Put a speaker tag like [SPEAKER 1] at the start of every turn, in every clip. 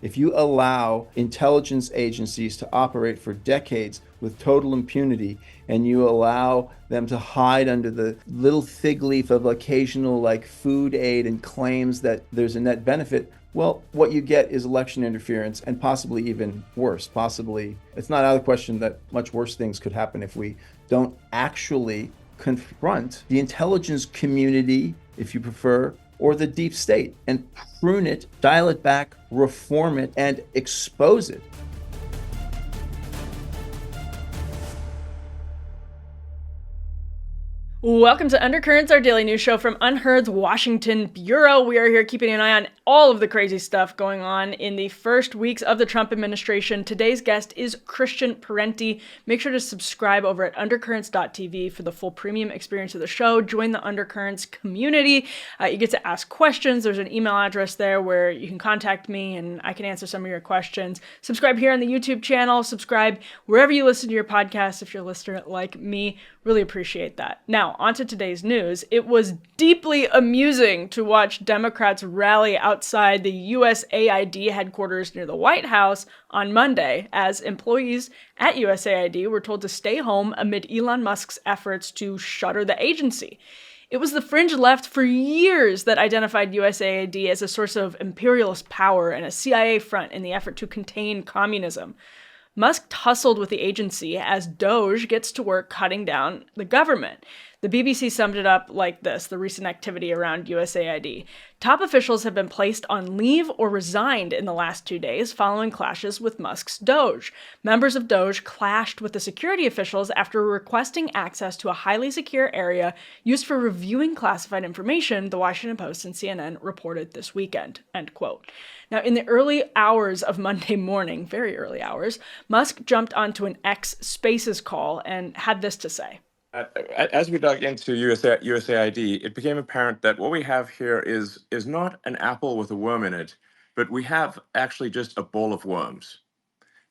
[SPEAKER 1] If you allow intelligence agencies to operate for decades with total impunity, and you allow them to hide under the little fig leaf of occasional food aid and claims that there's a net benefit, well, what you get is election interference, and possibly even worse. Possibly, it's not out of the question that much worse things could happen if we don't actually confront the intelligence community, if you prefer, or the deep state, and prune it, dial it back, reform it, and expose it.
[SPEAKER 2] Welcome to Undercurrents, our daily news show from Unheard's Washington Bureau. We are here keeping an eye on all of the crazy stuff going on in the first weeks of the Trump administration. Today's guest is Christian Parenti. Make sure to subscribe over at undercurrents.tv for the full premium experience of the show. Join the Undercurrents community. You get to ask questions. There's an email address there where you can contact me and I can answer some of your questions. Subscribe here on the YouTube channel. Subscribe wherever you listen to your podcast if you're a listener like me. Really appreciate that. Now, on to today's news. It was deeply amusing to watch Democrats rally outside the USAID headquarters near the White House on Monday as employees at USAID were told to stay home amid Elon Musk's efforts to shutter the agency. It was the fringe left for years that identified USAID as a source of imperialist power and a CIA front in the effort to contain communism. Musk tussled with the agency as Doge gets to work cutting down the government. The BBC summed it up like this, the recent activity around USAID. Top officials have been placed on leave or resigned in the last 2 days following clashes with Musk's Doge. Members of Doge clashed with the security officials after requesting access to a highly secure area used for reviewing classified information, the Washington Post and CNN reported this weekend, end quote. Now, in the early hours of Monday morning, very early hours, Musk jumped onto an X Spaces call and had this to say.
[SPEAKER 3] As we dug into USAID, it became apparent that what we have here is not an apple with a worm in it, but we have actually just a bowl of worms.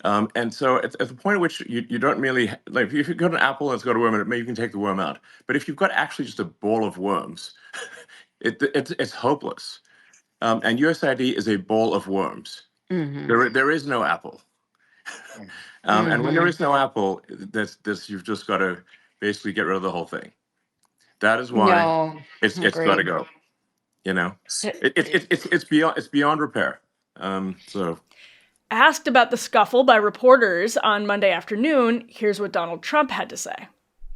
[SPEAKER 3] And so at the point at which you don't merely, if you've got an apple and it's got a worm in it, maybe you can take the worm out. But if you've got actually just a bowl of worms, it's hopeless. And USAID is a bowl of worms. Mm-hmm. There is no apple. And when there is no apple, you've just got to basically get rid of the whole thing. That is why it's got to go. You know, it's beyond repair. So.
[SPEAKER 2] Asked about the scuffle by reporters on Monday afternoon, here's what Donald Trump had to say.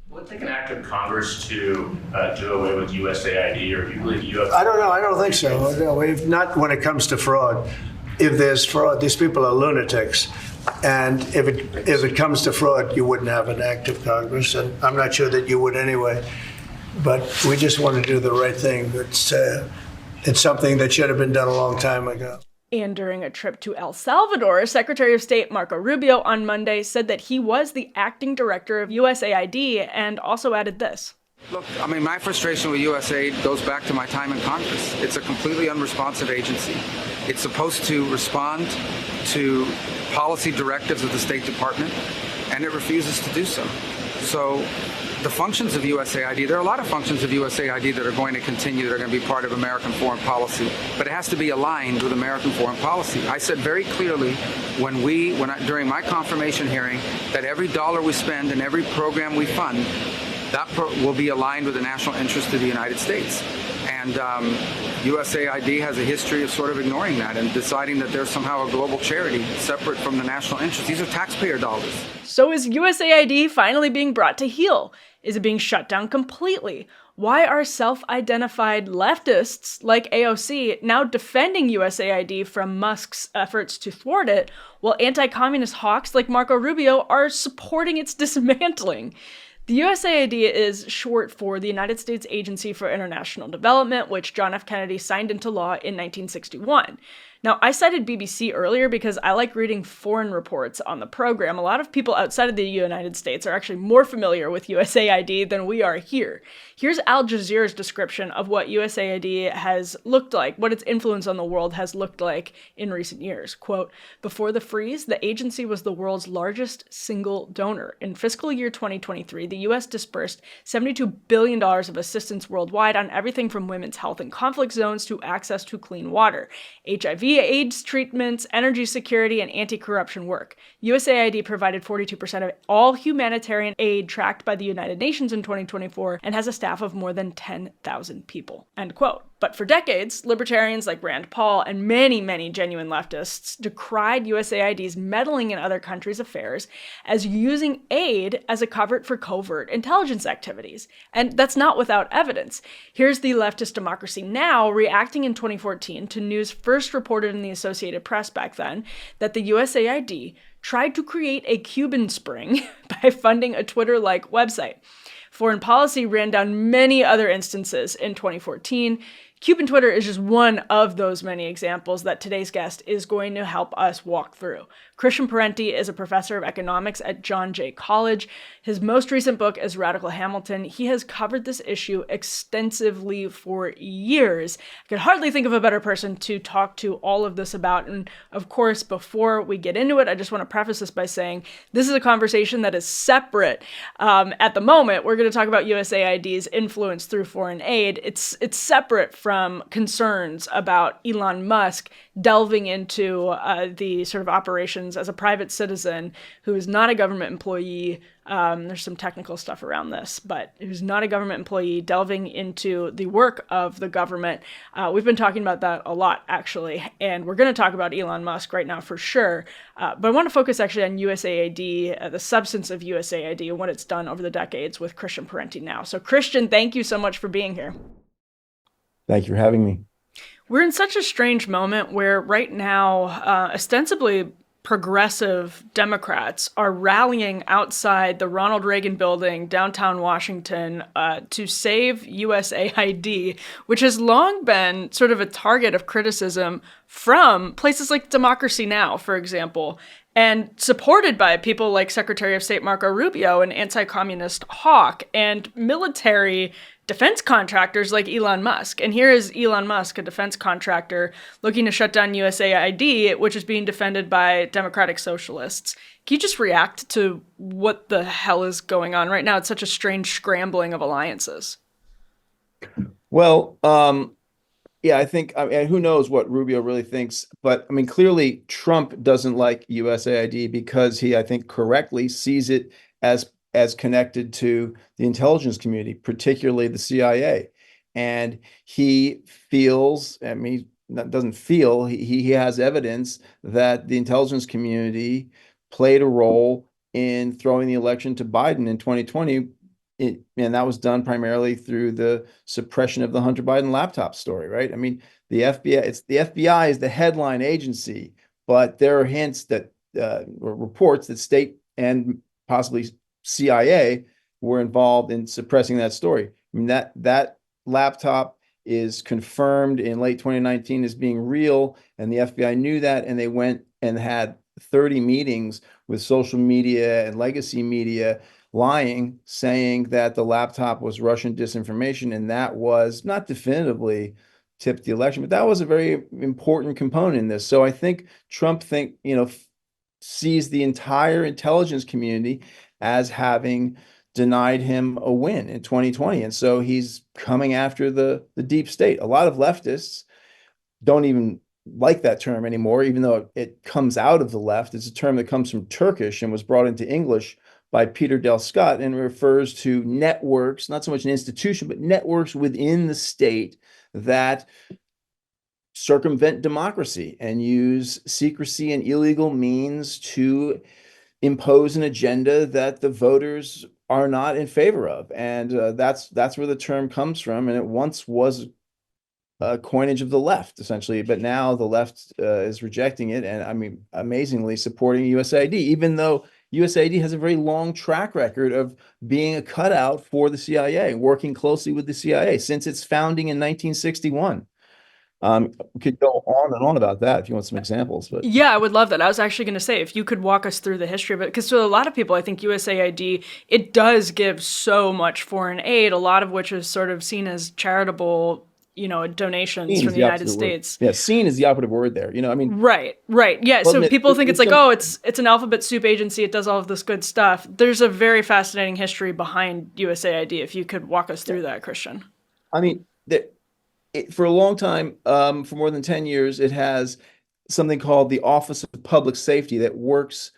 [SPEAKER 4] Will it take an act of Congress to do away with USAID, or do you believe you have?
[SPEAKER 5] I don't know. I don't think so. No, if not when it comes to fraud. If there's fraud, these people are lunatics. And if it comes to fraud, you wouldn't have an act of Congress. And I'm not sure that you would anyway. But we just want to do the right thing. It's something that should have been done a long time ago.
[SPEAKER 2] And during a trip to El Salvador, Secretary of State Marco Rubio on Monday said that he was the acting director of USAID and also added this.
[SPEAKER 6] Look, I mean, my frustration with USAID goes back to my time in Congress. It's a completely unresponsive agency. It's supposed to respond to policy directives of the State Department, and it refuses to do so. So the functions of USAID, there are a lot of functions of USAID that are going to continue, that are going to be part of American foreign policy, but it has to be aligned with American foreign policy. I said very clearly during my confirmation hearing that every dollar we spend and every program we fund, that will be aligned with the national interest of the United States. And USAID has a history of sort of ignoring that and deciding that they're somehow a global charity separate from the national interest. These are taxpayer dollars.
[SPEAKER 2] So is USAID finally being brought to heel? Is it being shut down completely? Why are self-identified leftists like AOC now defending USAID from Musk's efforts to thwart it, while anti-communist hawks like Marco Rubio are supporting its dismantling? The USAID is short for the United States Agency for International Development, which John F. Kennedy signed into law in 1961. Now, I cited BBC earlier because I like reading foreign reports on the program. A lot of people outside of the United States are actually more familiar with USAID than we are here. Here's Al Jazeera's description of what USAID has looked like, what its influence on the world has looked like in recent years. Quote, before the freeze, the agency was the world's largest single donor. In fiscal year 2023, the U.S. dispersed $72 billion of assistance worldwide on everything from women's health in conflict zones to access to clean water, HIV AIDS treatments, energy security, and anti-corruption work. USAID provided 42% of all humanitarian aid tracked by the United Nations in 2024 and has a staff of more than 10,000 people. End quote. But for decades, libertarians like Rand Paul and many, many genuine leftists decried USAID's meddling in other countries' affairs as using aid as a covert for covert intelligence activities. And that's not without evidence. Here's the leftist Democracy Now! Reacting in 2014 to news first reported in the Associated Press back then that the USAID tried to create a Cuban Spring by funding a Twitter-like website. Foreign Policy ran down many other instances in 2014. Cuban Twitter is just one of those many examples that today's guest is going to help us walk through. Christian Parenti is a professor of economics at John Jay College. His most recent book is Radical Hamilton. He has covered this issue extensively for years. I could hardly think of a better person to talk to all of this about. And of course, before we get into it, I just want to preface this by saying this is a conversation that is separate. At the moment, we're going to talk about USAID's influence through foreign aid. It's separate from concerns about Elon Musk delving into the sort of operations as a private citizen who is not a government employee. There's some technical stuff around this, but who's not a government employee delving into the work of the government. We've been talking about that a lot, actually, and we're going to talk about Elon Musk right now for sure. But I want to focus actually on USAID, the substance of USAID and what it's done over the decades with Christian Parenti now. So Christian, thank you so much for being here.
[SPEAKER 1] Thank you for having me.
[SPEAKER 2] We're in such a strange moment where right now, ostensibly progressive Democrats are rallying outside the Ronald Reagan building, downtown Washington, to save USAID, which has long been sort of a target of criticism from places like Democracy Now!, for example, and supported by people like Secretary of State Marco Rubio, an anti-communist hawk, and military defense contractors like Elon Musk. And here is Elon Musk, a defense contractor, looking to shut down USAID, which is being defended by democratic socialists. Can you just react to what the hell is going on right now? It's such a strange scrambling of alliances.
[SPEAKER 1] Well, yeah, I think, who knows what Rubio really thinks, but I mean, clearly Trump doesn't like USAID because he, I think, correctly sees it as connected to the intelligence community, particularly the CIA. And he feels, I mean, doesn't feel, he has evidence that the intelligence community played a role in throwing the election to Biden in 2020. And that was done primarily through the suppression of the Hunter Biden laptop story, right? I mean, the FBI is the headline agency, but there are hints that, or reports that state and possibly CIA were involved in suppressing that story. I mean, that laptop is confirmed in late 2019 as being real, and the FBI knew that, and they went and had 30 meetings with social media and legacy media lying, saying that the laptop was Russian disinformation, and that was not definitively tipped the election, but that was a very important component in this. So I think Trump sees the entire intelligence community as having denied him a win in 2020. And so he's coming after the deep state. A lot of leftists don't even like that term anymore, even though it comes out of the left. It's a term that comes from Turkish and was brought into English by Peter Del Scott and refers to networks, not so much an institution, but networks within the state that circumvent democracy and use secrecy and illegal means to impose an agenda that the voters are not in favor of. And that's where the term comes from. And it once was a coinage of the left, essentially, but now the left is rejecting it. And I mean, amazingly supporting USAID, even though USAID has a very long track record of being a cutout for the CIA, working closely with the CIA since its founding in 1961. We could go on and on about that if you want some examples. But
[SPEAKER 2] yeah, I would love that. I was actually going to say, if you could walk us through the history of it, because to a lot of people, I think USAID, it does give so much foreign aid, a lot of which is sort of seen as charitable, donations from the United States.
[SPEAKER 1] Yeah, seen is the operative word there. I mean,
[SPEAKER 2] right. Yeah. So people think it's like, it's an alphabet soup agency. It does all of this good stuff. There's a very fascinating history behind USAID. If you could walk us through that, Christian.
[SPEAKER 1] I mean, for a long time, for more than 10 years, it has something called the Office of Public Safety that works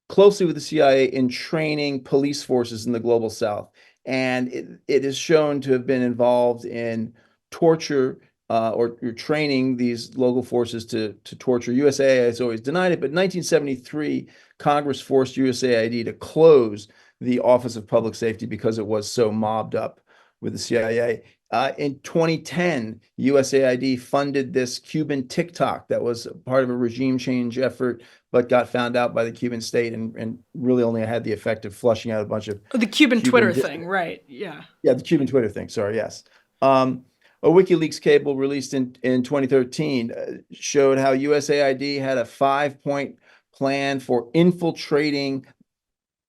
[SPEAKER 1] closely with the CIA in training police forces in the global South. And it is shown to have been involved in torture or training these local forces to torture. USAID has always denied it, but in 1973, Congress forced USAID to close the Office of Public Safety because it was so mobbed up with the CIA. In 2010, USAID funded this Cuban TikTok that was part of a regime change effort, but got found out by the Cuban state and really only had the effect of flushing out a bunch of
[SPEAKER 2] The Cuban Twitter thing, right? Yeah.
[SPEAKER 1] Yeah, the Cuban Twitter thing. Sorry, yes. A WikiLeaks cable released in 2013 showed how USAID had a 5-point plan for infiltrating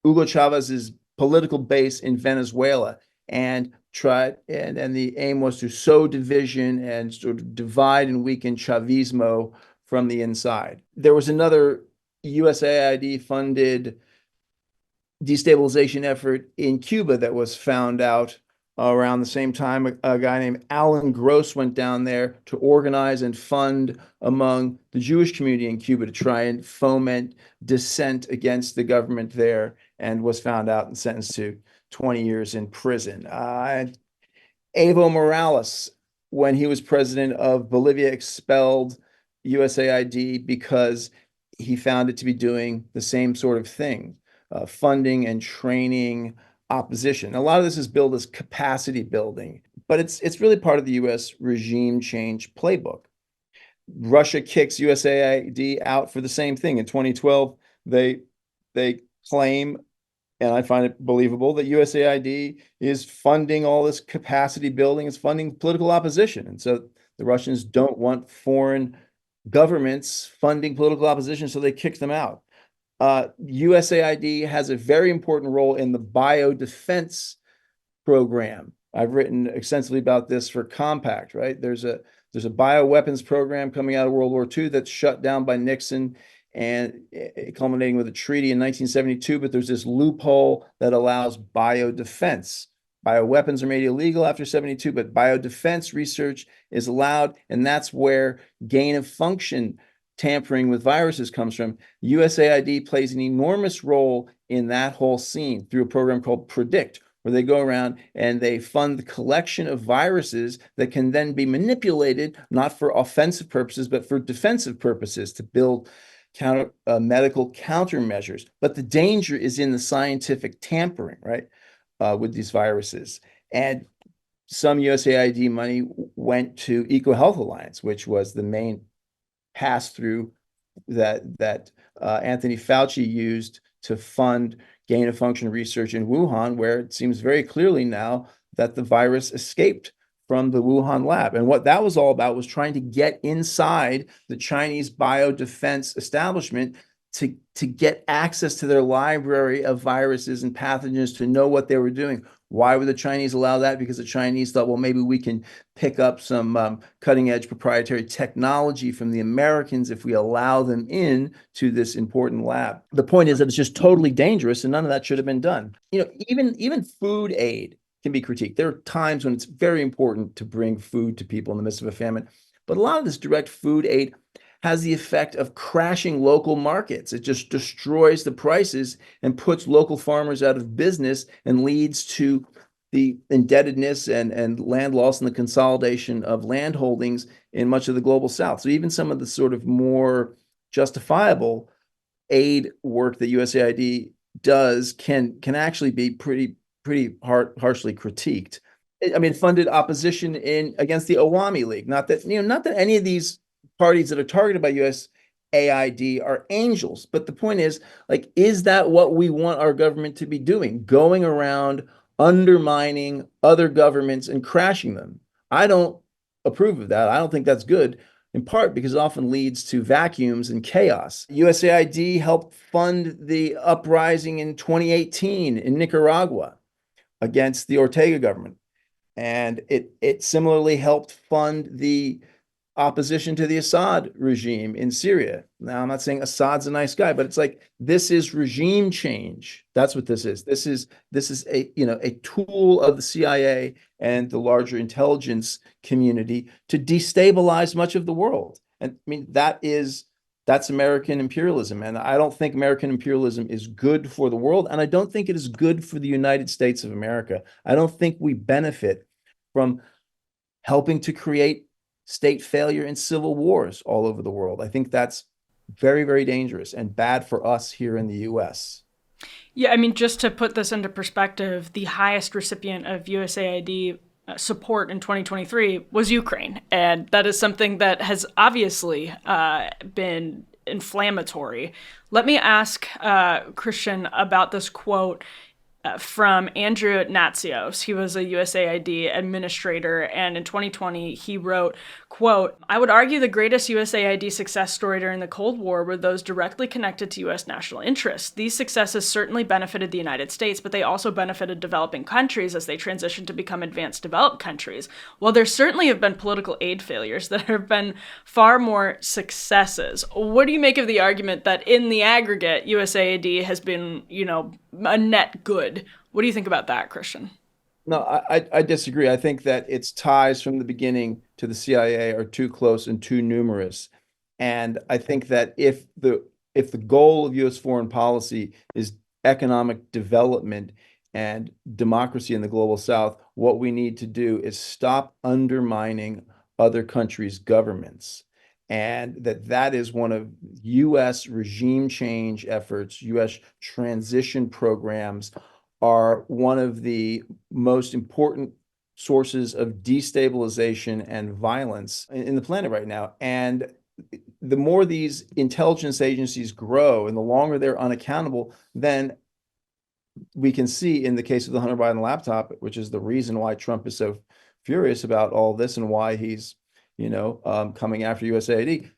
[SPEAKER 1] Hugo Chavez's political base in Venezuela and the aim was to sow division and sort of divide and weaken Chavismo from the inside. There was another USAID funded destabilization effort in Cuba that was found out around the same time. A guy named Alan Gross went down there to organize and fund among the Jewish community in Cuba to try and foment dissent against the government there, and was found out and sentenced to 20 years in prison. Evo Morales, when he was president of Bolivia, expelled USAID because he found it to be doing the same sort of thing, funding and training opposition. A lot of this is billed as capacity building, but it's really part of the U.S. regime change playbook. Russia kicks USAID out for the same thing. In 2012, they claim, and I find it believable, that USAID is funding all this capacity building, it's funding political opposition. And so the Russians don't want foreign governments funding political opposition, so they kick them out. USAID has a very important role in the biodefense program. I've written extensively about this for Compact, right? There's a bioweapons program coming out of World War II that's shut down by Nixon and culminating with a treaty in 1972, but there's this loophole that allows biodefense. Bioweapons are made illegal after 72, but biodefense research is allowed, and that's where gain of function tampering with viruses comes from. USAID plays an enormous role in that whole scene through a program called PREDICT, where they go around and they fund the collection of viruses that can then be manipulated, not for offensive purposes, but for defensive purposes, to build medical countermeasures. But the danger is in the scientific tampering, right, with these viruses. And some USAID money went to EcoHealth Alliance, which was the main pass-through that Anthony Fauci used to fund gain-of-function research in Wuhan, where it seems very clearly now that the virus escaped from the Wuhan lab. And what that was all about was trying to get inside the Chinese biodefense establishment to get access to their library of viruses and pathogens, to know what they were doing. Why would the Chinese allow that? Because the Chinese thought, well, maybe we can pick up some cutting-edge proprietary technology from the Americans if we allow them in to this important lab. The point is that it's just totally dangerous, and none of that should have been done. Even food aid can be critiqued. There are times when it's very important to bring food to people in the midst of a famine, but a lot of this direct food aid has the effect of crashing local markets. It just destroys the prices and puts local farmers out of business and leads to the indebtedness and land loss and the consolidation of land holdings in much of the global South. So even some of the sort of more justifiable aid work that USAID does can actually be pretty harshly critiqued. I mean, funded opposition against the Awami League. Not that any of these parties that are targeted by USAID are angels, but the point is, like, is that what we want our government to be doing? Going around undermining other governments and crashing them? I don't approve of that. I don't think that's good, in part because it often leads to vacuums and chaos. USAID helped fund the uprising in 2018 in Nicaragua against the Ortega government. And it similarly helped fund the opposition to the Assad regime in Syria. Now, I'm not saying Assad's a nice guy, but it's like, this is regime change. That's what this is. This is a tool of the CIA and the larger intelligence community to destabilize much of the world. And I mean, that's American imperialism. And I don't think American imperialism is good for the world. And I don't think it is good for the United States of America. I don't think we benefit from helping to create state failure and civil wars all over the world. I think that's very, very dangerous and bad for us here in the US.
[SPEAKER 2] Yeah, I mean, just to put this into perspective, the highest recipient of USAID support in 2023 was Ukraine. And that is something that has obviously been inflammatory. Let me ask Christian about this quote from Andrew Natsios. He was a USAID administrator, and in 2020 he wrote, quote, "I would argue the greatest USAID success story during the Cold War were those directly connected to U.S. national interests. These successes certainly benefited the United States, but they also benefited developing countries as they transitioned to become advanced developed countries. While there certainly have been political aid failures, there have been far more successes." What do you make of the argument that in the aggregate, USAID has been, a net good? What do you think about that, Christian?
[SPEAKER 1] No, I disagree. I think that its ties from the beginning to the CIA are too close and too numerous. And I think that if the goal of US foreign policy is economic development and democracy in the global South, what we need to do is stop undermining other countries' governments. And that is one of US regime change efforts, US transition programs are one of the most important sources of destabilization and violence in the planet right now. And the more these intelligence agencies grow and the longer they're unaccountable, then we can see in the case of the Hunter Biden laptop, which is the reason why Trump is so furious about all this and why he's, coming after USAID.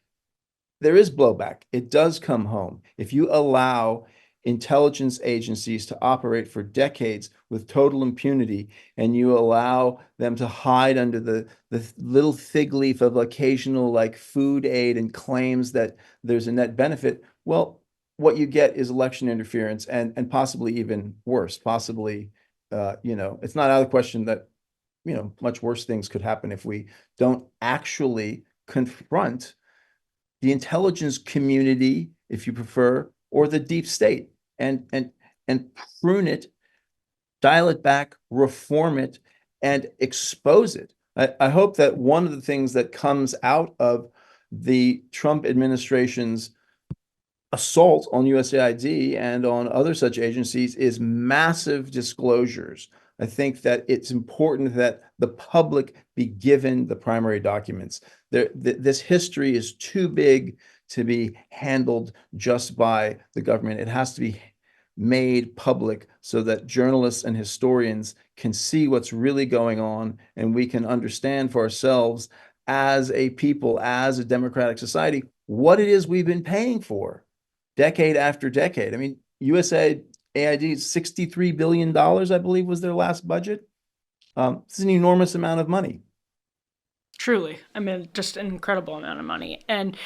[SPEAKER 1] There is blowback. It does come home. If you allow intelligence agencies to operate for decades with total impunity, and you allow them to hide under the little fig leaf of occasional like food aid and claims that there's a net benefit, well, what you get is election interference and possibly even worse. Possibly, it's not out of the question that much worse things could happen if we don't actually confront the intelligence community, if you prefer, or the deep state, and prune it, dial it back, reform it, and expose it. I hope that one of the things that comes out of the Trump administration's assault on USAID and on other such agencies is massive disclosures. I think that it's important that the public be given the primary documents. This history is too big to be handled just by the government. It has to be made public so that journalists and historians can see what's really going on, and we can understand for ourselves as a people, as a democratic society, what it is we've been paying for decade after decade. I mean, USAID $63 billion, I believe, was their last budget. This is an enormous amount of money.
[SPEAKER 2] Truly. I mean, just an incredible amount of money. And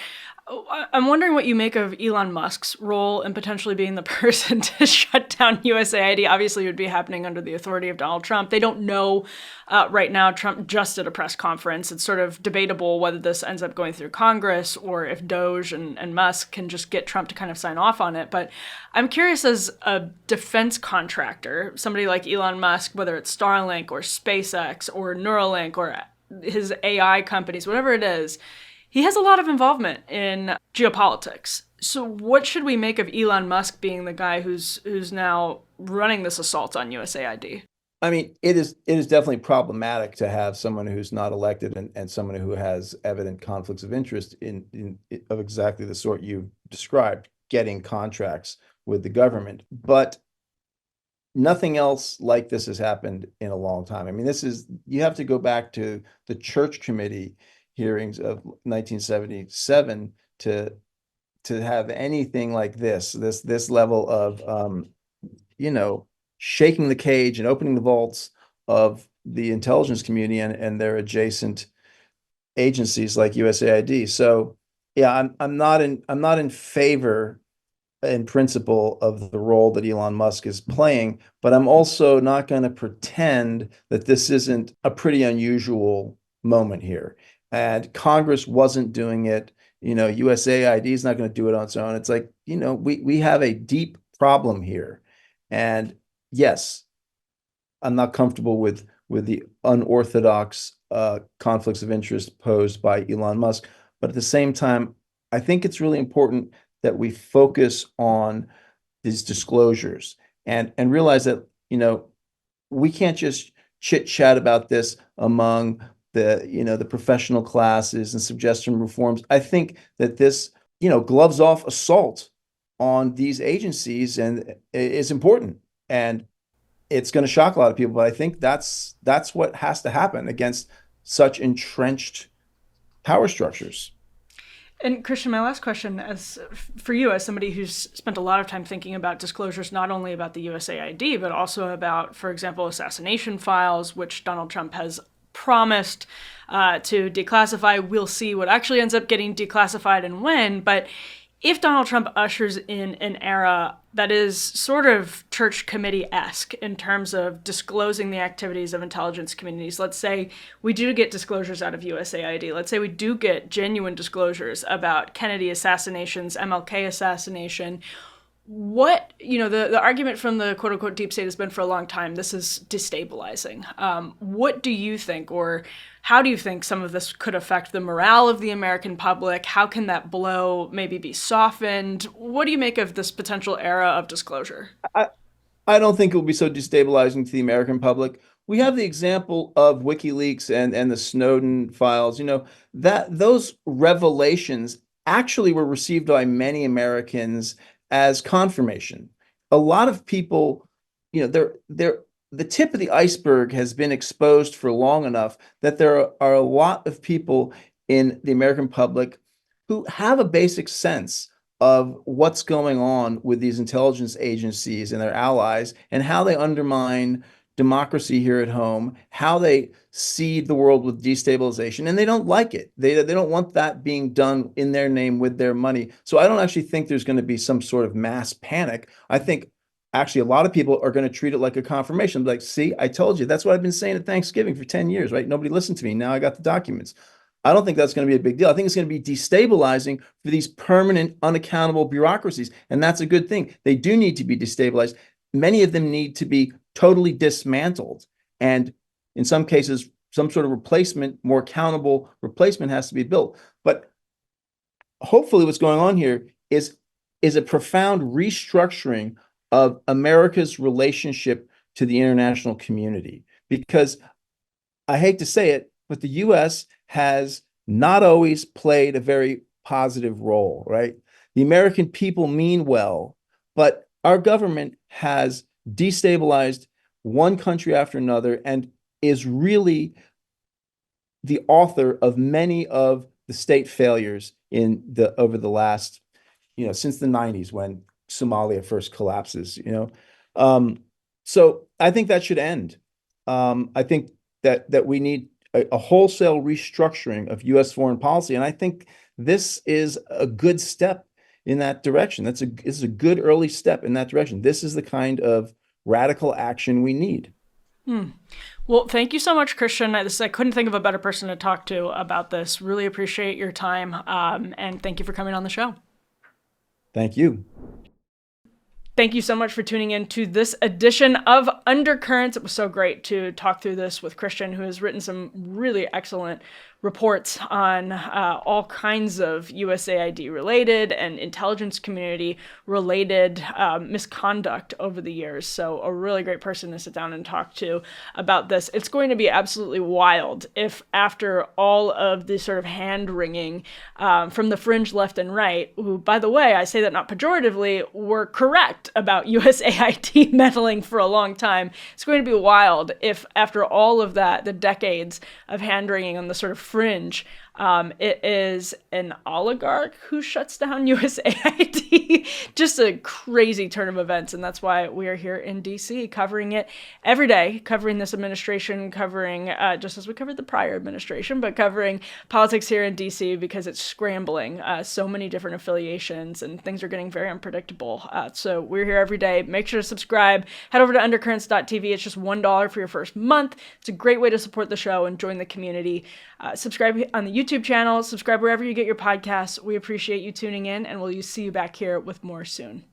[SPEAKER 2] I'm wondering what you make of Elon Musk's role in potentially being the person to shut down USAID. Obviously, it would be happening under the authority of Donald Trump. They don't know right now. Trump just did a press conference. It's sort of debatable whether this ends up going through Congress or if Doge and Musk can just get Trump to kind of sign off on it. But I'm curious, as a defense contractor, somebody like Elon Musk, whether it's Starlink or SpaceX or Neuralink or his AI companies, whatever it is, he has a lot of involvement in geopolitics. So what should we make of Elon Musk being the guy who's now running this assault on USAID?
[SPEAKER 1] I mean, it is definitely problematic to have someone who's not elected and someone who has evident conflicts of interest of exactly the sort you described, getting contracts with the government. But nothing else like this has happened in a long time. I mean, you have to go back to the Church Committee hearings of 1977 to have anything like this level of shaking the cage and opening the vaults of the intelligence community and their adjacent agencies like USAID. So yeah, I'm not in favor in principle of the role that Elon Musk is playing, but I'm also not going to pretend that this isn't a pretty unusual moment here. And Congress wasn't doing it USAID is not going to do it on its own. It's like, we have a deep problem here. And yes, I'm not comfortable with the unorthodox conflicts of interest posed by Elon Musk. But at the same time, I think it's really important that we focus on these disclosures and realize that, we can't just chit chat about this among the professional classes and suggest some reforms. I think that this, gloves off assault on these agencies and is important. And it's going to shock a lot of people, but I think that's what has to happen against such entrenched power structures.
[SPEAKER 2] And Christian, my last question for you, as somebody who's spent a lot of time thinking about disclosures, not only about the USAID, but also about, for example, assassination files, which Donald Trump has promised to declassify. We'll see what actually ends up getting declassified and when. But if Donald Trump ushers in an era that is sort of church committee-esque in terms of disclosing the activities of intelligence communities, let's say we do get disclosures out of USAID, let's say we do get genuine disclosures about Kennedy assassinations, MLK assassination, the argument from the quote unquote deep state has been for a long time, this is destabilizing. What do you think, or how do you think some of this could affect the morale of the American public? How can that blow maybe be softened? What do you make of this potential era of disclosure?
[SPEAKER 1] I don't think it will be so destabilizing to the American public. We have the example of WikiLeaks and the Snowden files, that those revelations actually were received by many Americans as confirmation. A lot of people, the tip of the iceberg has been exposed for long enough that there are a lot of people in the American public who have a basic sense of what's going on with these intelligence agencies and their allies and how they undermine democracy here at home, how they seed the world with destabilization, and they don't like it. They don't want that being done in their name with their money. So I don't actually think there's going to be some sort of mass panic. I think actually a lot of people are going to treat it like a confirmation. Like, see, I told you. That's what I've been saying at Thanksgiving for 10 years, right? Nobody listened to me. Now I got the documents. I don't think that's going to be a big deal. I think it's going to be destabilizing for these permanent, unaccountable bureaucracies. And that's a good thing. They do need to be destabilized. Many of them need to be totally dismantled. And in some cases, some sort of replacement, more accountable replacement has to be built. But hopefully what's going on here is a profound restructuring of America's relationship to the international community. Because I hate to say it, but the US has not always played a very positive role, right? The American people mean well, but our government has destabilized one country after another and is really the author of many of the state failures over the last, since the 90s when Somalia first collapses, So I think that should end. I think that we need a wholesale restructuring of U.S. foreign policy, and I think this is a good step in that direction. This is a good early step in that direction. This is the kind of radical action we need.
[SPEAKER 2] Well, thank you so much, Christian. I couldn't think of a better person to talk to about this. Really appreciate your time, and thank you for coming on the show.
[SPEAKER 1] Thank you.
[SPEAKER 2] Thank you so much for tuning in to this edition of Undercurrents. It was so great to talk through this with Christian, who has written some really excellent reports on all kinds of USAID related and intelligence community related misconduct over the years. So a really great person to sit down and talk to about this. It's going to be absolutely wild if after all of the sort of hand wringing from the fringe left and right, who, by the way, I say that not pejoratively, were correct about USAID meddling for a long time. It's going to be wild if after all of that, the decades of hand wringing on the sort of fringe, it is an oligarch who shuts down USAID. Just a crazy turn of events, and that's why we are here in DC covering it every day, covering this administration, covering, just as we covered the prior administration, but covering politics here in DC because it's scrambling. So many different affiliations, and things are getting very unpredictable. So we're here every day. Make sure to subscribe. Head over to undercurrents.tv. It's just $1 for your first month. It's a great way to support the show and join the community. Subscribe on the YouTube YouTube channel, subscribe wherever you get your podcasts. We appreciate you tuning in, and we'll see you back here with more soon.